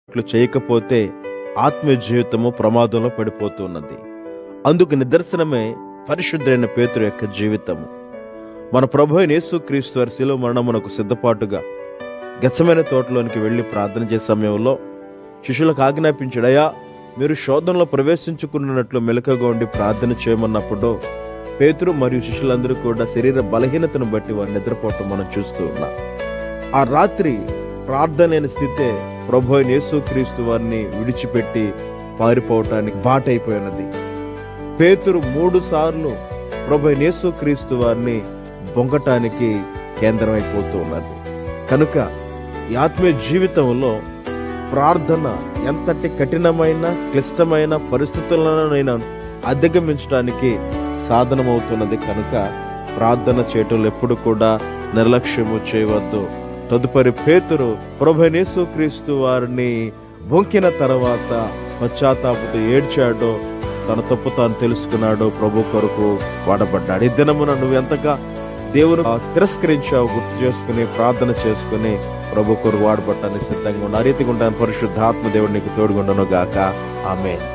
ఇట్లు చేయకపోతే ఆత్మీయ జీవితము ప్రమాదంలో పడిపోతున్నది. అందుకు నిదర్శనమే పరిశుద్ధుడైన పేతురు యొక్క జీవితము. మన ప్రభు అయిన యేసుక్రీస్తు వారి శిలువ మరణమునకు సిద్ధపాటుగా గెత్సేమనే తోటలోనికి వెళ్ళి ప్రార్థన చేసే సమయంలో శిష్యులకు ఆజ్ఞాపించాడయ్యా, మీరు శోధనలో ప్రవేశించుకున్నట్లు మెలకుగా ఉండి ప్రార్థన చేయమన్నప్పుడు పేతురు మరియు శిష్యులందరూ కూడా శరీర బలహీనతను బట్టి వారు నిద్రపోవటం మనం చూస్తూ ఉన్నాం. ఆ రాత్రి ప్రార్థన లేని స్థితే ప్రభు అయిన యేసుక్రీస్తు వారిని విడిచిపెట్టి పారిపోవటానికి బాటైపోయినది. పేతురు 3 సార్లు ప్రభు అయిన యేసుక్రీస్తు వారిని బొంకటానికి కేంద్రమైపోతూ ఉన్నది. కనుక ఈ ఆత్మీయ జీవితంలో ప్రార్థన ఎంతటి కఠినమైన క్లిష్టమైన పరిస్థితులనైనా అధిగమించడానికి సాధనమవుతున్నది. కనుక ప్రార్థన చేయటంలో ఎప్పుడు కూడా నిర్లక్ష్యము చేయవద్దు. తదుపరి పేతురు ప్రభు అయిన యేసుక్రీస్తు వారిని బొంకిన తర్వాత పశ్చాత్తాపంతో ఏడ్చాడో, తన తప్పు తాను తెలుసుకున్నాడు, ప్రభు కొరకు వాడబడ్డాడు. ఈ దినమున నువ్వు ఎంతగా దేవుని తిరస్కరించావు గుర్తు చేసుకుని ప్రార్థన చేసుకుని ప్రభు కొరకు వాడబట్టానికి సిద్ధంగా ఉన్న రీతిగా ఉంటాను. పరిశుద్ధాత్మ దేవుడు నీకు తోడుగుండును గాక. ఆమేన్.